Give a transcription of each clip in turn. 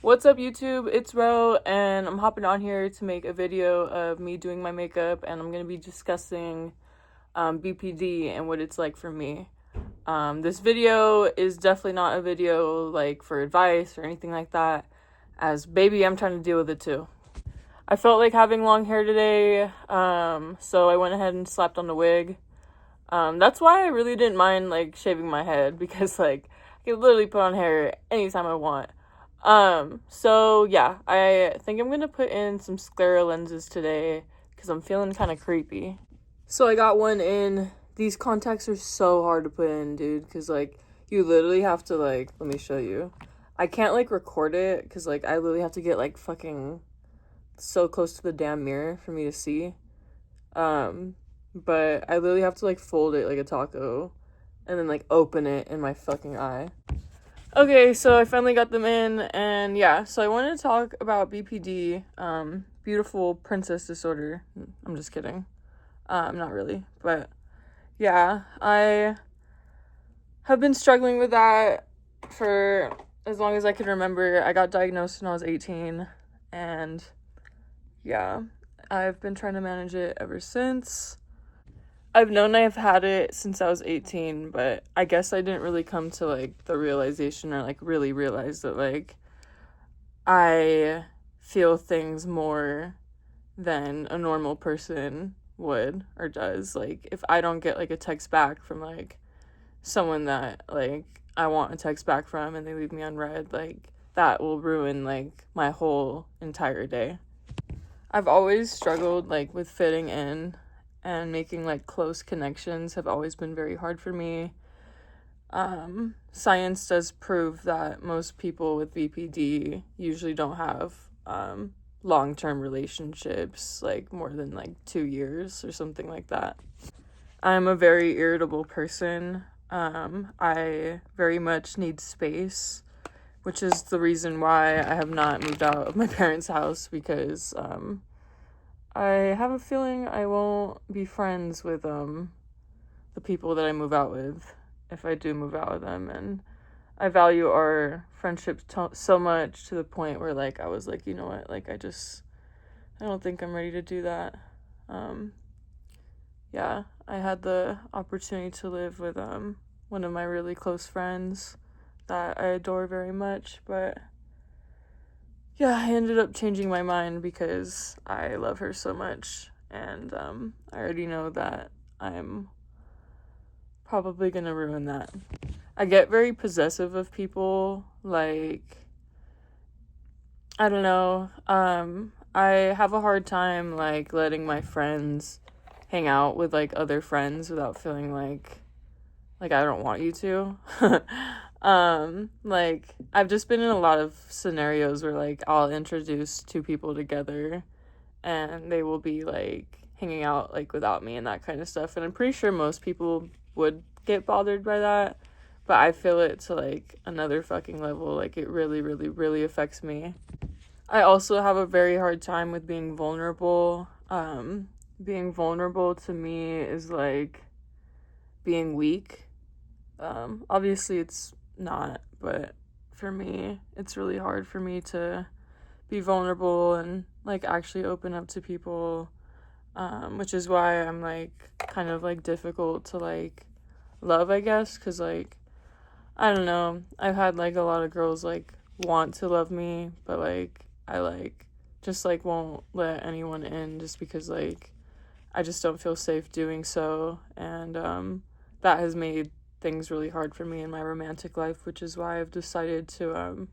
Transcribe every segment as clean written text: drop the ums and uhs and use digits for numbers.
What's up, YouTube? It's Ro, and I'm hopping on here to make a video of me doing my makeup, and I'm going to be discussing BPD and what it's like for me. This video is definitely not a video like for advice or anything like that, as baby, I'm trying to deal with it too. I felt like having long hair today, so I went ahead and slapped on the wig. That's why I really didn't mind like shaving my head, because like I could literally put on hair anytime I want. So yeah, I think I'm gonna put in some sclera lenses today because I'm feeling kind of creepy. So I got one in. These contacts are so hard to put in, dude, because like you literally have to like, let me show you. I can't like record it because like I literally have to get like fucking so close to the damn mirror for me to see. But I literally have to like fold it like a taco and then like open it in my fucking eye. Okay, so I finally got them in, and yeah, so I wanted to talk about BPD, beautiful princess disorder. I'm just kidding. Not really, but yeah, I have been struggling with that for as long as I can remember. I got diagnosed when I was 18, and yeah, I've been trying to manage it ever since. I've known I've had it since I was 18, but I guess I didn't really come to, like, the realization or, like, really realize that, like, I feel things more than a normal person would or does. Like, if I don't get, like, a text back from, like, someone that, like, I want a text back from and they leave me unread, like, that will ruin, like, my whole entire day. I've always struggled, like, with fitting in, and making like close connections have always been very hard for me. Science does prove that most people with BPD usually don't have long-term relationships, like more than like 2 years or something like that. I'm a very irritable person. I very much need space, which is the reason why I have not moved out of my parents' house, because I have a feeling I won't be friends with the people that I move out with if I do move out with them, and I value our friendship so much to the point where like I was like, you know what, like I don't think I'm ready to do that. Yeah, I had the opportunity to live with one of my really close friends that I adore very much, but yeah, I ended up changing my mind because I love her so much, and I already know that I'm probably gonna ruin that. I get very possessive of people, like, I don't know, I have a hard time, like, letting my friends hang out with, like, other friends without feeling like I don't want you to. Like, I've just been in a lot of scenarios where, like, I'll introduce two people together and they will be, like, hanging out, like, without me and that kind of stuff. And I'm pretty sure most people would get bothered by that, but I feel it to, like, another fucking level. Like, it really, really, really affects me. I also have a very hard time with being vulnerable. Being vulnerable to me is, like, being weak. Obviously it's not, but for me, it's really hard for me to be vulnerable and like actually open up to people, which is why I'm like kind of like difficult to like love, I guess, because like I don't know, I've had like a lot of girls like want to love me, but like I like just like won't let anyone in just because like I just don't feel safe doing so, and that has made things really hard for me in my romantic life, which is why I've decided to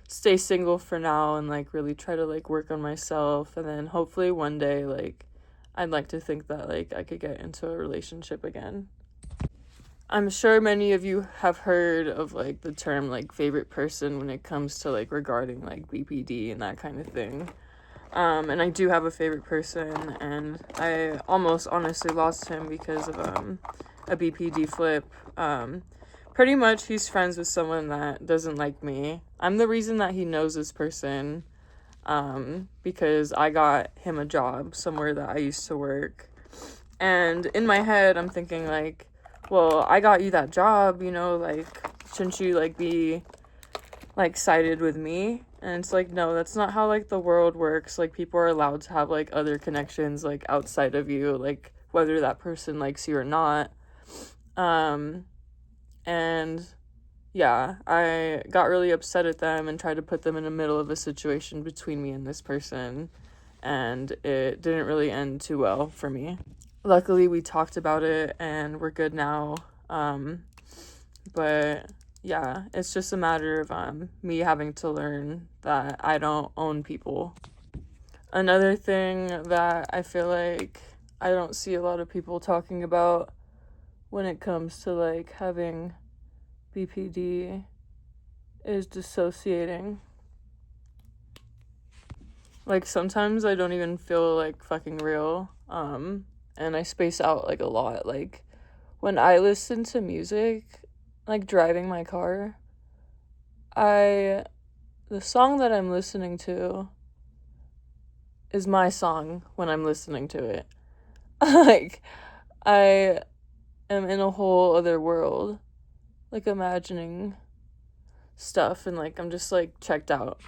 stay single for now and like really try to like work on myself, and then hopefully one day like I'd like to think that like I could get into a relationship again. I'm sure many of you have heard of like the term like favorite person when it comes to like regarding like BPD and that kind of thing. And I do have a favorite person, and I almost honestly lost him because of a BPD flip. Pretty much he's friends with someone that doesn't like me. I'm the reason that he knows this person, because I got him a job somewhere that I used to work. And in my head, I'm thinking like, well, I got you that job, you know, like, shouldn't you like be like sided with me, and it's like, no, that's not how like the world works. Like people are allowed to have like other connections like outside of you, like whether that person likes you or not. And yeah, I got really upset at them and tried to put them in the middle of a situation between me and this person, and it didn't really end too well for me. Luckily we talked about it and we're good now. But yeah, it's just a matter of me having to learn that I don't own people. Another thing that I feel like I don't see a lot of people talking about when it comes to like having BPD is dissociating. Like sometimes I don't even feel like fucking real, and I space out like a lot. Like when I listen to music, like driving my car, the song that I'm listening to is my song when I'm listening to it. Like I am in a whole other world, like imagining stuff, and like I'm just like checked out.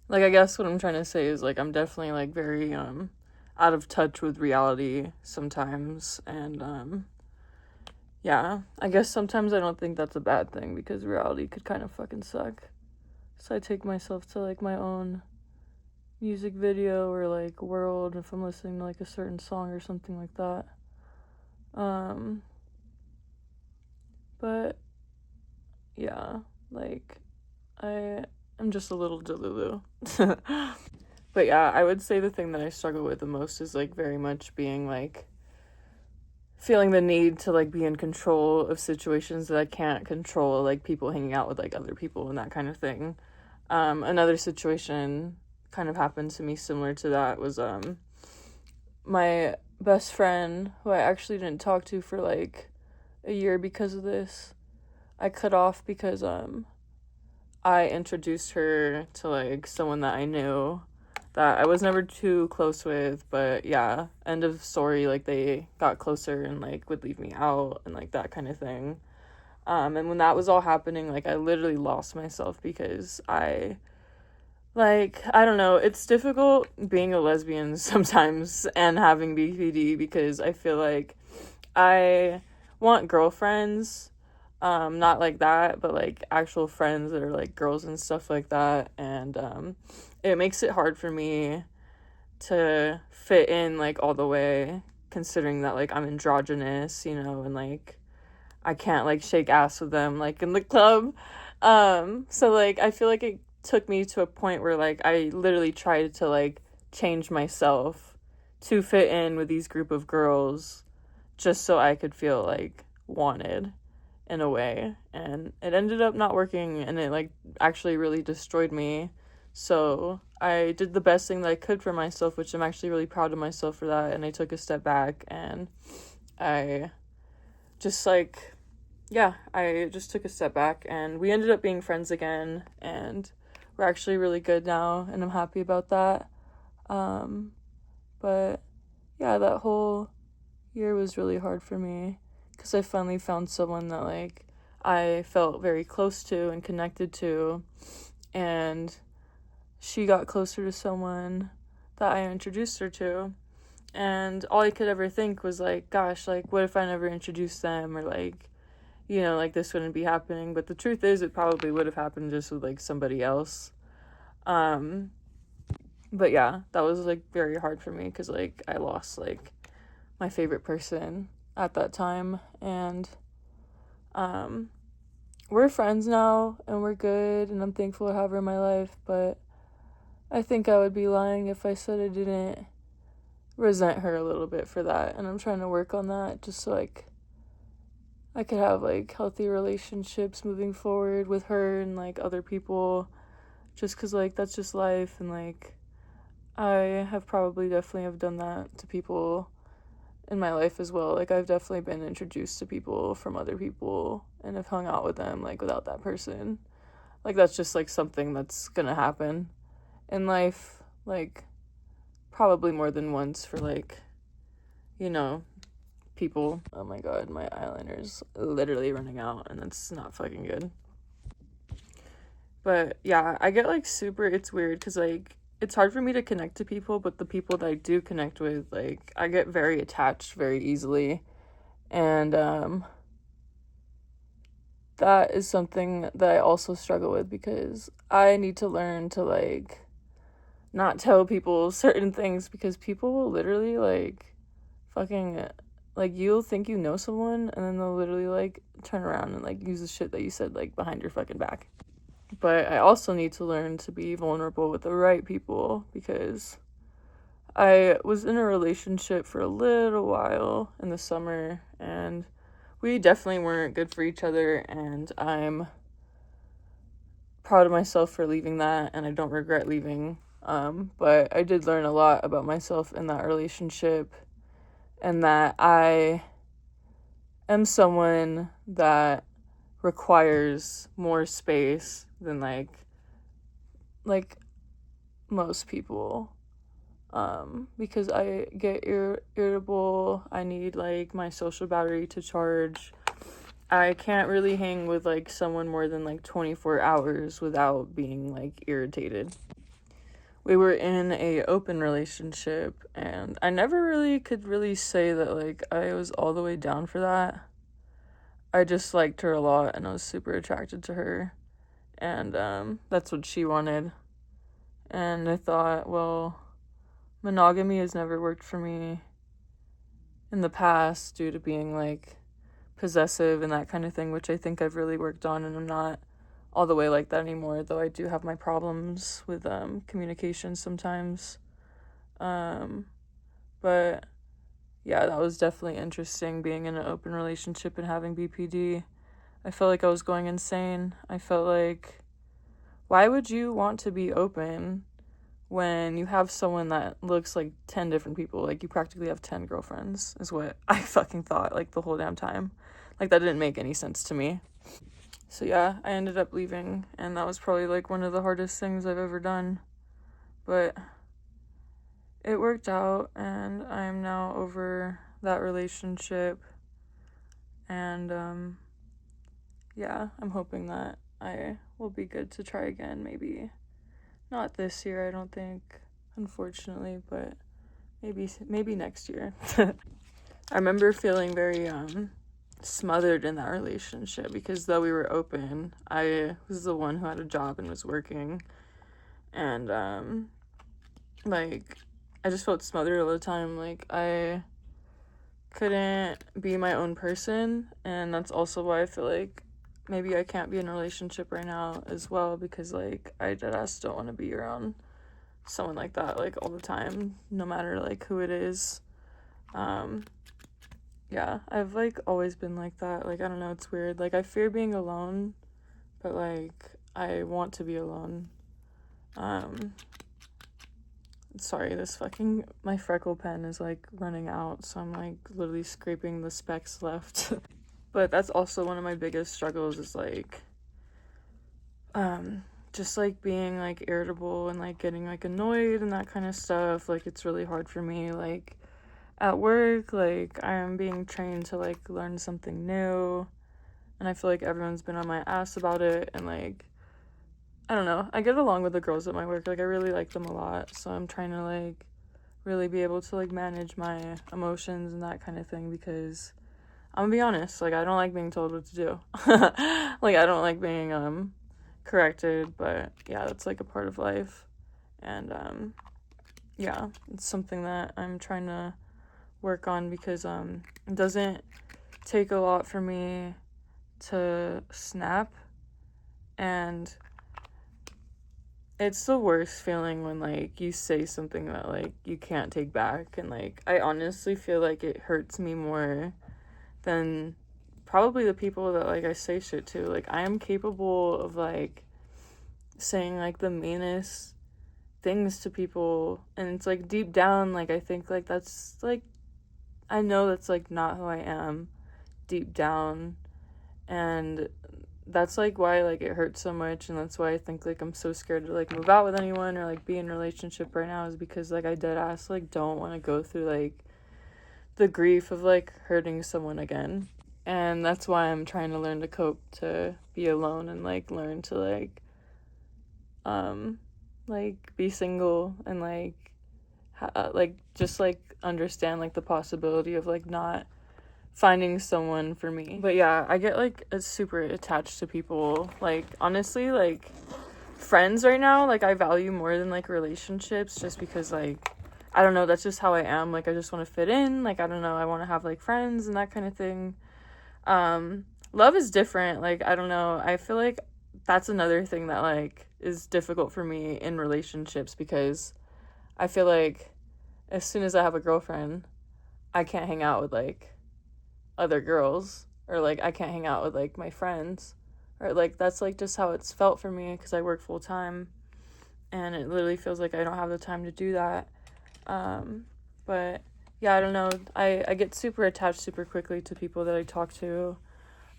Like I guess what I'm trying to say is like I'm definitely like very out of touch with reality sometimes, and yeah, I guess sometimes I don't think that's a bad thing because reality could kind of fucking suck. So I take myself to like my own music video or like world if I'm listening to like a certain song or something like that. But yeah, like I'm just a little delulu. But yeah, I would say the thing that I struggle with the most is like very much being like feeling the need to like be in control of situations that I can't control, like people hanging out with like other people and that kind of thing. Another situation kind of happened to me similar to that was my best friend, who I actually didn't talk to for like a year because of this. I cut off because I introduced her to like someone that I knew that I was never too close with, but yeah, end of story, like they got closer and like would leave me out and like that kind of thing. And when that was all happening, like I literally lost myself because I don't know, it's difficult being a lesbian sometimes and having BPD because I feel like I want girlfriends, not like that, but like actual friends that are like girls and stuff like that, and it makes it hard for me to fit in like all the way, considering that like I'm androgynous, and like I can't like shake ass with them like in the club. So like I feel like it took me to a point where like I literally tried to like change myself to fit in with these group of girls just so I could feel like wanted in a way, and it ended up not working, and it like actually really destroyed me. So I did the best thing that I could for myself, which I'm actually really proud of myself for that, and I took a step back and I just like I just took a step back, and we ended up being friends again, and we're actually really good now, and I'm happy about that. But yeah, that whole year was really hard for me because I finally found someone that like I felt very close to and connected to, and she got closer to someone that I introduced her to, and all I could ever think was like, gosh, like what if I never introduced them, or like, like this wouldn't be happening. But the truth is it probably would have happened just with like somebody else. But yeah, that was like very hard for me because like I lost like my favorite person at that time, and we're friends now and we're good, and I'm thankful to have her in my life, but I think I would be lying if I said I didn't resent her a little bit for that, and I'm trying to work on that just so like I could have like healthy relationships moving forward with her and like other people, just because like that's just life, and like I have probably definitely have done that to people in my life as well. Like I've definitely been introduced to people from other people and have hung out with them like without that person. Like that's just like something that's gonna happen in life, like probably more than once for like people. Oh my god, my eyeliner's literally running out and it's not fucking good. But yeah, I get like super, it's weird because like it's hard for me to connect to people, but the people that I do connect with, like I get very attached very easily. And that is something that I also struggle with because I need to learn to like not tell people certain things because people will literally like fucking like you'll think you know someone and then they'll literally like turn around and like use the shit that you said like behind your fucking back. But I also need to learn to be vulnerable with the right people because I was in a relationship for a little while in the summer and we definitely weren't good for each other, and I'm proud of myself for leaving that and I don't regret leaving. But I did learn a lot about myself in that relationship and that I am someone that requires more space than like most people, because I get irritable. I need like my social battery to charge. I can't really hang with like someone more than like 24 hours without being like irritated. We were in a open relationship and I never really could really say that like I was all the way down for that. I just liked her a lot and I was super attracted to her, and that's what she wanted. And I thought, well, monogamy has never worked for me in the past due to being like possessive and that kind of thing, which I think I've really worked on, and I'm not all the way like that anymore, though I do have my problems with communication sometimes. But yeah, that was definitely interesting being in an open relationship and having BPD. I felt like I was going insane. I felt like, why would you want to be open when you have someone that looks like 10 different people? Like, you practically have 10 girlfriends, is what I fucking thought, like, the whole damn time. Like, that didn't make any sense to me. So, yeah, I ended up leaving, and that was probably, like, one of the hardest things I've ever done. But it worked out, and I am now over that relationship. And, yeah, I'm hoping that I will be good to try again, maybe. Not this year, I don't think, unfortunately, but maybe next year. I remember feeling very smothered in that relationship because though we were open, I was the one who had a job and was working, and like I just felt smothered all the time. Like I couldn't be my own person, and that's also why I feel like maybe I can't be in a relationship right now as well, because like I deadass don't want to be around someone like that like all the time, no matter like who it is. Yeah, I've like always been like that. Like I don't know, it's weird. Like I fear being alone, but like I want to be alone. Sorry, my freckle pen is like running out, so I'm like literally scraping the specks left. But that's also one of my biggest struggles is like just like being like irritable and like getting like annoyed and that kind of stuff. Like it's really hard for me. Like at work, like I am being trained to like learn something new, and I feel like everyone's been on my ass about it, and like I don't know, I get along with the girls at my work. Like I really like them a lot, so I'm trying to like really be able to like manage my emotions and that kind of thing, because I'm gonna be honest, like I don't like being told what to do. Like I don't like being corrected, but yeah, that's like a part of life. And yeah, it's something that I'm trying to work on, because it doesn't take a lot for me to snap, and it's the worst feeling when like you say something that like you can't take back, and like I honestly feel like it hurts me more than probably the people that like I say shit to. Like I am capable of like saying like the meanest things to people, and it's like deep down like I think like that's like I know that's like not who I am deep down, and that's like why like it hurts so much, and that's why I think like I'm so scared to like move out with anyone or like be in a relationship right now, is because like I dead ass like don't want to go through like the grief of like hurting someone again. And that's why I'm trying to learn to cope, to be alone, and like learn to like like be single and like just like understand like the possibility of like not finding someone for me. But yeah, I get like super attached to people. Like honestly, like friends right now, like I value more than like relationships, just because like I don't know, that's just how I am. Like I just want to fit in. Like I don't know, I want to have like friends and that kind of thing. Love is different. Like I don't know, I feel like that's another thing that like is difficult for me in relationships, because I feel like as soon as I have a girlfriend, I can't hang out with like other girls, or like I can't hang out with like my friends, or like that's like just how it's felt for me, because I work full time and it literally feels like I don't have the time to do that. But yeah, I don't know, I get super attached super quickly to people that I talk to,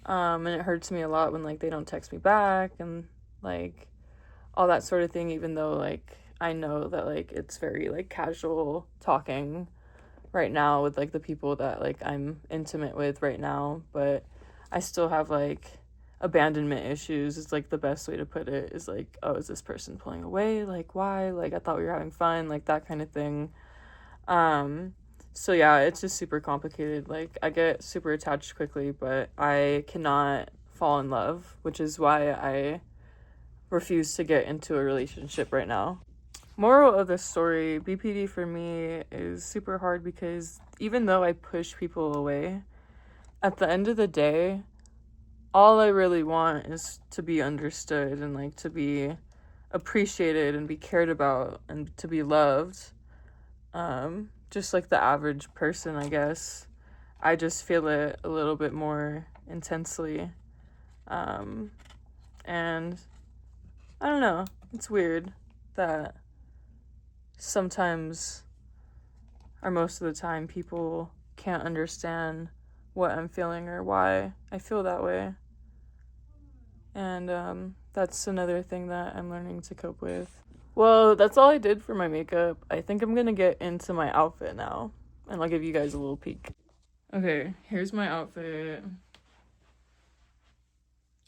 and it hurts me a lot when like they don't text me back and like all that sort of thing, even though like I know that like it's very like casual talking right now with like the people that like I'm intimate with right now, but I still have like abandonment issues is like the best way to put it, is like, oh, is this person pulling away? Like why? Like I thought we were having fun, like that kind of thing. So yeah, it's just super complicated. Like I get super attached quickly, but I cannot fall in love, which is why I refuse to get into a relationship right now. Moral of the story, BPD for me is super hard, because even though I push people away, at the end of the day, all I really want is to be understood and like to be appreciated and be cared about and to be loved. Just like the average person, I guess. I just feel it a little bit more intensely. And I don't know, it's weird that sometimes, or most of the time, people can't understand what I'm feeling or why I feel that way. And that's another thing that I'm learning to cope with. Well, that's all I did for my makeup. I think I'm gonna get into my outfit now, and I'll give you guys a little peek. Okay, here's my outfit.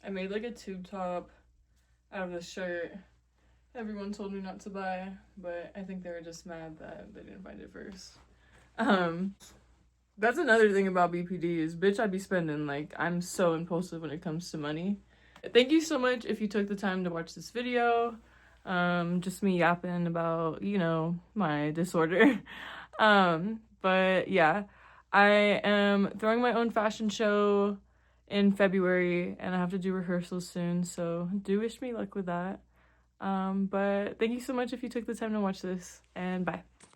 I made like a tube top out of this shirt. Everyone told me not to buy, but I think they were just mad that they didn't find it first. That's another thing about BPD is, bitch, I'd be spending, like, I'm so impulsive when it comes to money. Thank you so much if you took the time to watch this video. Just me yapping about, you know, my disorder. But yeah, I am throwing my own fashion show in February, and I have to do rehearsals soon, so do wish me luck with that. But thank you so much if you took the time to watch this, and bye.